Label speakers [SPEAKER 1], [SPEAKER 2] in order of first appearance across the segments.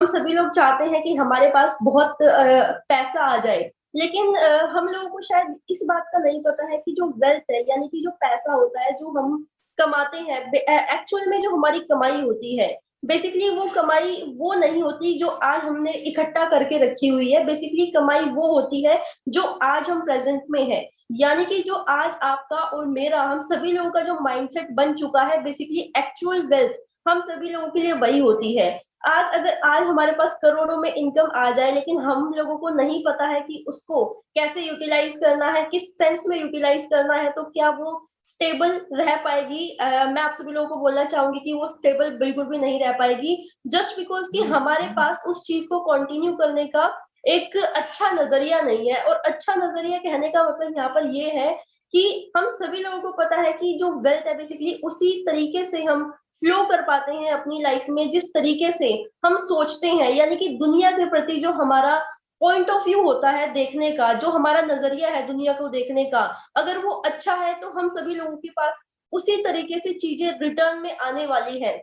[SPEAKER 1] हम सभी लोग चाहते हैं कि हमारे पास बहुत पैसा आ जाए, लेकिन हम लोगों को शायद इस बात का नहीं पता है कि जो वेल्थ है, यानी कि जो पैसा होता है जो हम कमाते हैं, एक्चुअल में जो हमारी कमाई होती है, बेसिकली वो कमाई वो नहीं होती जो आज हमने इकट्ठा करके रखी हुई है। बेसिकली कमाई वो होती है जो आज हम प्रेजेंट में है, यानी कि जो आज आपका और मेरा, हम सभी लोगों का जो माइंडसेट बन चुका है, बेसिकली एक्चुअल वेल्थ हम सभी लोगों के लिए वही होती है। आज हमारे पास करोड़ों में इनकम आ जाए, लेकिन हम लोगों को नहीं पता है कि उसको कैसे यूटिलाइज करना है, किस सेंस में यूटिलाइज करना है, तो क्या वो स्टेबल रह पाएगी? मैं आप सभी लोगों को बोलना चाहूंगी कि वो स्टेबल बिल्कुल भी नहीं रह पाएगी, जस्ट बिकॉज कि हमारे पास उस चीज को कंटिन्यू करने का एक अच्छा नजरिया नहीं है। और अच्छा नजरिया कहने का मतलब यहाँ पर ये है कि हम सभी लोगों को पता है कि जो वेल्थ है, बेसिकली उसी तरीके से हम फ्लो कर पाते हैं अपनी लाइफ में जिस तरीके से हम सोचते हैं, यानी कि दुनिया के प्रति जो हमारा पॉइंट ऑफ व्यू होता है देखने का, जो हमारा नजरिया है दुनिया को देखने का, अगर वो अच्छा है तो हम सभी लोगों के पास उसी तरीके से चीजें रिटर्न में आने वाली है।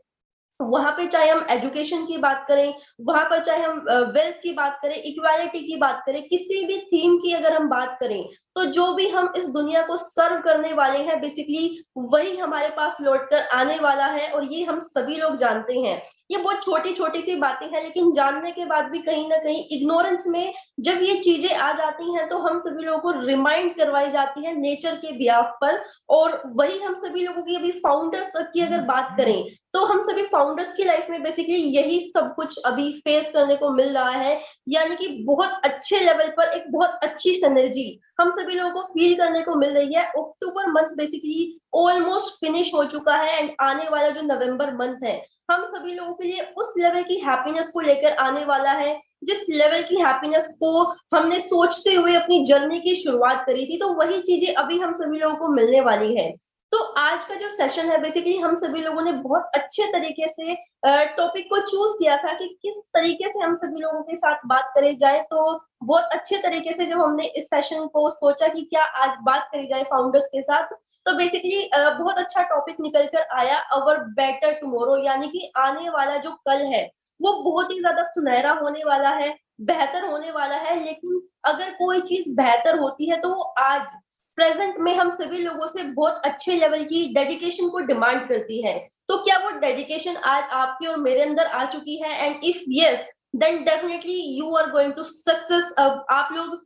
[SPEAKER 1] वहां पे चाहे हम एजुकेशन की बात करें, वहां पर चाहे हम वेल्थ की बात करें, इक्वालिटी की बात करें, किसी भी थीम की अगर हम बात करें, तो जो भी हम इस दुनिया को सर्व करने वाले हैं, बेसिकली वही हमारे पास लौट कर आने वाला है। और ये हम सभी लोग जानते हैं। ये बहुत छोटी छोटी सी बातें हैं, लेकिन जानने के बाद भी कहीं ना कहीं इग्नोरेंस में जब ये चीजें आ जाती हैं, तो हम सभी लोगों को रिमाइंड करवाई जाती है नेचर के बिहाफ पर। और वही हम सभी लोगों की अभी फाउंडर्स की अगर बात करें, तो हम सभी फाउंडर्स की लाइफ में बेसिकली यही सब कुछ अभी फेस करने को मिल रहा है, यानी कि बहुत अच्छे लेवल पर एक बहुत अच्छी सिनर्जी हम सभी लोगों को फील करने को मिल रही है। अक्टूबर मंथ बेसिकली ऑलमोस्ट फिनिश हो चुका है, एंड आने वाला जो नवंबर मंथ है, हम सभी लोगों के लिए उस लेवल की हैप्पीनेस को लेकर आने वाला है, जिस लेवल की हैप्पीनेस को हमने सोचते हुए अपनी जर्नी की शुरुआत करी थी, तो वही चीजें अभी हम सभी लोगों को मिलने वाली है। तो आज का जो सेशन है, बेसिकली हम सभी लोगों ने बहुत अच्छे तरीके से टॉपिक को चूज किया था कि किस तरीके से हम सभी लोगों के साथ बात करी जाए। तो बहुत अच्छे तरीके से जब हमने इस सेशन को सोचा कि क्या आज बात करी जाए फाउंडर्स के साथ, तो बेसिकली बहुत अच्छा टॉपिक निकल कर आया, अवर बेटर टुमारो, यानी कि आने वाला जो कल है वो बहुत ही ज्यादा सुनहरा होने वाला है, बेहतर होने वाला है। लेकिन अगर कोई चीज बेहतर होती है तो वो आज प्रेजेंट में हम सभी लोगों से बहुत अच्छे लेवल की डेडिकेशन को डिमांड करती है। तो क्या वो डेडिकेशन आज आपके और मेरे अंदर आ चुकी है? And if yes, then definitely you are going to success. आप लोग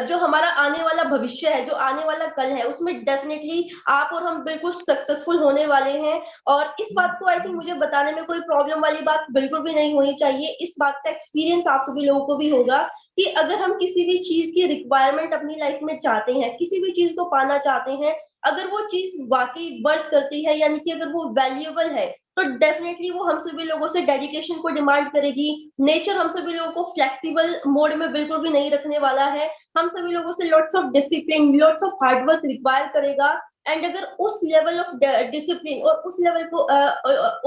[SPEAKER 1] जो हमारा आने वाला भविष्य है, जो आने वाला कल है, उसमें डेफिनेटली आप और हम बिल्कुल सक्सेसफुल होने वाले हैं। और इस बात को आई थिंक मुझे बताने में कोई प्रॉब्लम वाली बात बिल्कुल भी नहीं होनी चाहिए। इस बात का एक्सपीरियंस आप सभी लोगों को भी होगा कि अगर हम किसी भी चीज की रिक्वायरमेंट अपनी लाइफ में चाहते हैं, किसी भी चीज को पाना चाहते हैं, अगर वो चीज वाकई वर्थ करती है, यानी कि अगर वो वैल्यूएबल है, तो डेफिनेटली वो हम सभी लोगों से डेडिकेशन को डिमांड करेगी। नेचर हम सभी लोगों को फ्लेक्सिबल मोड में बिल्कुल भी नहीं रखने वाला है। हम सभी लोगों से lots of discipline, lots of hard work require करेगा। एंड अगर उस लेवल ऑफ डिसिप्लिन और उस लेवल को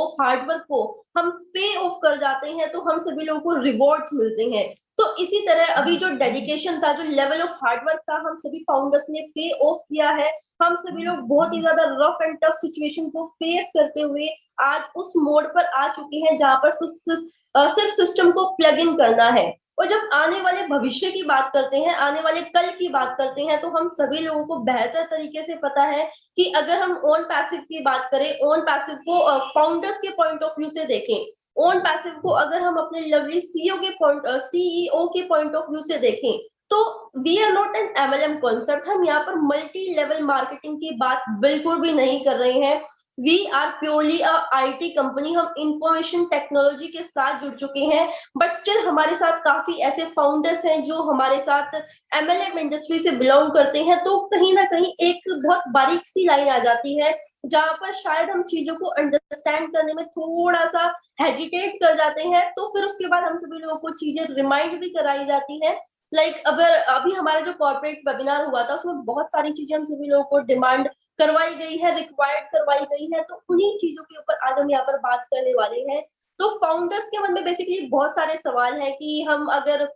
[SPEAKER 1] ऑफ हार्डवर्क को हम पे ऑफ कर जाते हैं, तो हम सभी लोगों को रिवॉर्ड्स मिलते हैं। तो इसी तरह अभी जो डेडिकेशन था, जो लेवल ऑफ हार्डवर्क था, हम सभी फाउंडर्स ने पे ऑफ किया है। हम सभी लोग बहुत ही ज्यादा रफ एंड टफ सिचुएशन को फेस करते हुए आज उस मोड पर आ चुके हैं जहां पर सिर्फ सिस्टम को प्लग इन करना है। और जब आने वाले भविष्य की बात करते हैं, आने वाले कल की बात करते हैं, तो हम सभी लोगों को बेहतर तरीके से पता है कि अगर हम ओन पैसिव की बात करें, ओन पैसिव को फाउंडर्स के पॉइंट ऑफ व्यू से देखें, ओन पैसिव को अगर हम अपने लवली सीईओ के पॉइंट ऑफ व्यू से देखें, तो we are not an MLM concept. हम यहाँ पर मल्टी लेवल मार्केटिंग की बात बिल्कुल भी नहीं कर रहे हैं। We are purely a IT company. हम इंफॉर्मेशन टेक्नोलॉजी के साथ जुड़ चुके हैं, बट स्टिल हमारे साथ काफी ऐसे फाउंडर्स हैं जो हमारे साथ एमएलएम इंडस्ट्री से बिलोंग करते हैं। तो कहीं ना कहीं एक बहुत बारीक सी लाइन आ जाती है जहां पर शायद हम चीजों को अंडरस्टैंड करने में थोड़ा सा हेजिटेट कर जाते हैं। तो फिर उसके बाद हम सभी लोगों को चीजें रिमाइंड भी कराई जाती है। अगर अभी हमारा जो कॉर्पोरेट वेबिनार हुआ था, उसमें बहुत सारी चीजें हम सभी लोगों को डिमांड करवाई गई है, रिक्वायर्ड करवाई गई है। तो उन्हीं चीजों के ऊपर आज हम यहाँ पर बात करने वाले हैं। तो फाउंडर्स के मन में बेसिकली बहुत सारे सवाल है कि हम अगर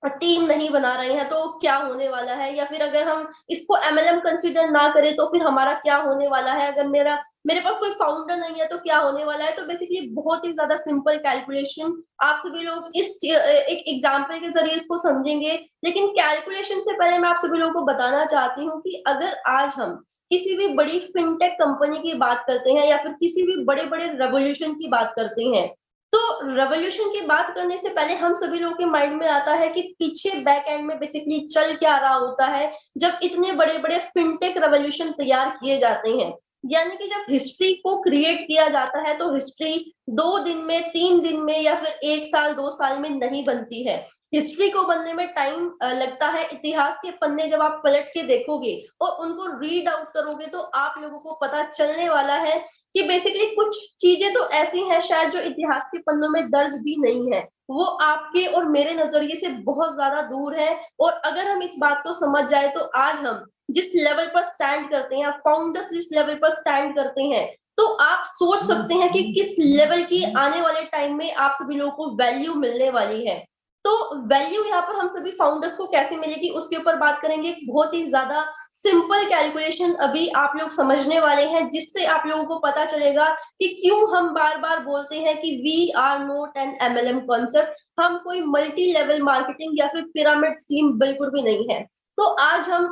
[SPEAKER 1] टीम नहीं बना रहे हैं तो क्या होने वाला है, या फिर अगर हम इसको एमएलएम कंसिडर ना करें तो फिर हमारा क्या होने वाला है। अगर मेरा मेरे पास कोई फाउंडर नहीं है तो क्या होने वाला है। तो बेसिकली बहुत ही ज्यादा सिंपल कैलकुलेशन, आप सभी लोग इस एक एग्जाम्पल के जरिए इसको समझेंगे। लेकिन कैलकुलेशन से पहले मैं आप सभी लोगों को बताना चाहती हूँ कि अगर आज हम किसी भी बड़ी फिनटेक कंपनी की बात करते हैं या फिर किसी भी बड़े बड़े रेवोल्यूशन की बात करते हैं, तो रेवोल्यूशन की बात करने से पहले हम सभी लोगों के माइंड में आता है कि पीछे बैक एंड में बेसिकली चल क्या रहा होता है जब इतने बड़े बड़े फिनटेक रेवोल्यूशन तैयार किए जाते हैं। यानी कि जब हिस्ट्री को क्रिएट किया जाता है तो हिस्ट्री 2 दिन में, 3 दिन में या फिर 1 साल 2 साल में नहीं बनती है। हिस्ट्री को बनने में टाइम लगता है। इतिहास के पन्ने जब आप पलट के देखोगे और उनको रीड आउट करोगे तो आप लोगों को पता चलने वाला है कि बेसिकली कुछ चीजें तो ऐसी हैं शायद जो इतिहास के पन्नों में दर्ज भी नहीं है, वो आपके और मेरे नजरिए से बहुत ज्यादा दूर है। और अगर हम इस बात को समझ जाए तो आज हम जिस लेवल पर स्टैंड करते हैं, फाउंडर्स जिस लेवल पर स्टैंड करते हैं, तो आप सोच सकते हैं कि किस लेवल की आने वाले टाइम में आप सभी लोगों को वैल्यू मिलने वाली है। तो वैल्यू यहाँ पर हम सभी फाउंडर्स को कैसे मिलेगी उसके ऊपर बात करेंगे। बहुत ही ज्यादा सिंपल कैलकुलेशन अभी आप लोग समझने वाले हैं, जिससे आप लोगों को पता चलेगा कि क्यों हम बार बार बोलते हैं कि we are not an MLM concept. हम कोई मल्टी लेवल मार्केटिंग या फिर पिरामिड स्कीम बिल्कुल भी नहीं है। तो आज हम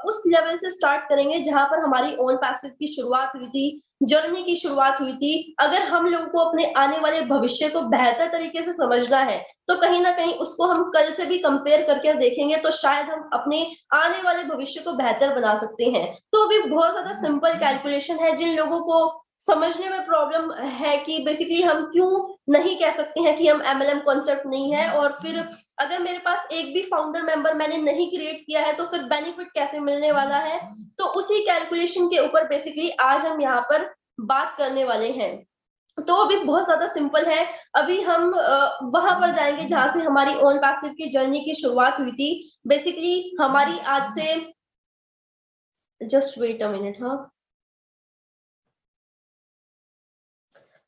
[SPEAKER 1] उस लेवल से स्टार्ट करेंगे जहां पर हमारी ओन पैसिव की शुरुआत हुई थी, जर्नी की शुरुआत हुई थी। अगर हम लोगों को अपने आने वाले भविष्य को बेहतर तरीके से समझना है तो कहीं ना कहीं उसको हम कल से भी कंपेयर करके देखेंगे तो शायद हम अपने आने वाले भविष्य को बेहतर बना सकते हैं। तो अभी बहुत ज्यादा सिंपल कैलकुलेशन है। जिन लोगों को समझने में प्रॉब्लम है कि बेसिकली हम क्यों नहीं कह सकते हैं कि हम एमएलएम कॉन्सेप्ट नहीं है, और फिर अगर मेरे पास एक भी फाउंडर मेंबर मैंने नहीं क्रिएट किया है तो फिर बेनिफिट कैसे मिलने वाला है, तो उसी कैलकुलेशन के ऊपर बेसिकली आज हम यहाँ पर बात करने वाले हैं। तो अभी बहुत ज्यादा सिंपल है। अभी हम वहां पर जाएंगे जहां से हमारी ओन पैसिव की जर्नी की शुरुआत हुई थी। बेसिकली हमारी आज से, जस्ट वेट अ मिनट, हाँ।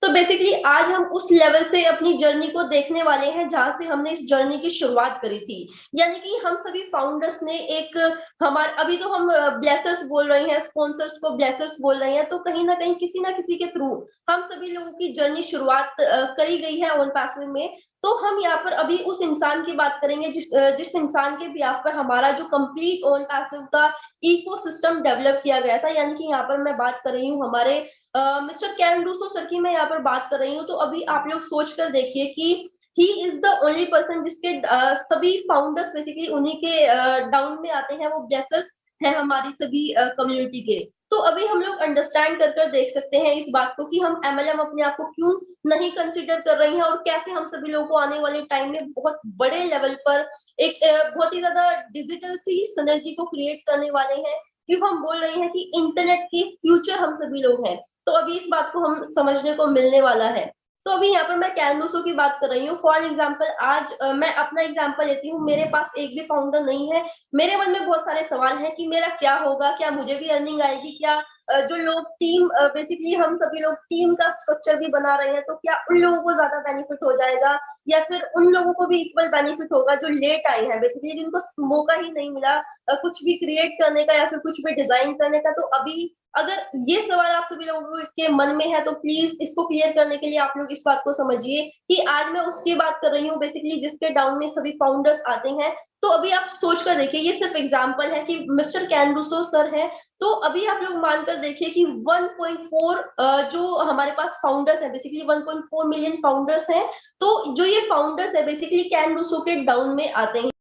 [SPEAKER 1] तो बेसिकली आज हम उस लेवल से अपनी जर्नी को देखने वाले हैं जहां से हमने इस जर्नी की शुरुआत करी थी। यानी कि हम सभी फाउंडर्स ने एक हमारे, अभी तो हम ब्लेसर्स बोल रहे हैं, स्पॉन्सर्स को ब्लेसर्स बोल रहे हैं, तो कहीं ना किसी के थ्रू हम सभी लोगों की जर्नी शुरुआत करी गई है ओन पैसिव में। तो हम यहाँ पर अभी उस इंसान की बात करेंगे जिस इंसान के बिहाफ पर हमारा जो कंप्लीट ओन पैसिव का इकोसिस्टम डेवलप किया गया था। यानी कि यहाँ पर मैं बात कर रही हूँ हमारे मिस्टर कैन रूसो सर की मैं यहाँ पर बात कर रही हूँ। तो अभी आप लोग सोच कर देखिए कि he is the only person जिसके सभी फाउंडर्स बेसिकली उन्हीं के डाउन में आते हैं, वो ब्लेसर्स हैं हमारी सभी कम्युनिटी के। तो अभी हम लोग अंडरस्टैंड कर देख सकते हैं इस बात को कि हम एमएलएम अपने आप को क्यों नहीं कंसिडर कर रहे हैं और कैसे हम सभी लोगों को आने वाले टाइम में बहुत बड़े लेवल पर एक बहुत ही ज्यादा डिजिटल सी सिनर्जी को क्रिएट करने वाले हैं। क्यों हम बोल रहे हैं कि इंटरनेट के फ्यूचर हम सभी लोग हैं। तो अभी इस बात को हम समझने को मिलने वाला है। तो अभी यहाँ पर मैं कैनवसो की बात कर रही हूँ। फॉर एग्जाम्पल आज मैं अपना एग्जाम्पल लेती हूँ। मेरे पास एक भी फाउंडर नहीं है। मेरे मन में बहुत सारे सवाल हैं कि मेरा क्या होगा, क्या मुझे भी अर्निंग आएगी, क्या जो लोग टीम बेसिकली हम सभी लोग टीम का स्ट्रक्चर भी बना रहे हैं तो क्या उन लोगों को ज्यादा बेनिफिट हो जाएगा या फिर उन लोगों को भी इक्वल बेनिफिट होगा जो लेट आए हैं, बेसिकली जिनको मौका ही नहीं मिला कुछ भी क्रिएट करने का या फिर कुछ भी डिजाइन करने का। तो अभी अगर ये सवाल आप सभी लोगों के मन में है तो प्लीज इसको क्लियर करने के लिए आप लोग इस बात को समझिए कि आज मैं उसकी बात कर रही हूँ बेसिकली जिसके डाउन में सभी फाउंडर्स आते हैं। तो अभी आप सोच कर देखिए, ये सिर्फ एग्जांपल है कि मिस्टर कैन रूसो सर है। तो अभी आप लोग मानकर देखिए कि 1.4 जो हमारे पास फाउंडर्स है, बेसिकली 1.4 मिलियन फाउंडर्स हैं। तो जो ये फाउंडर्स है बेसिकली कैन रूसो के डाउन में आते हैं।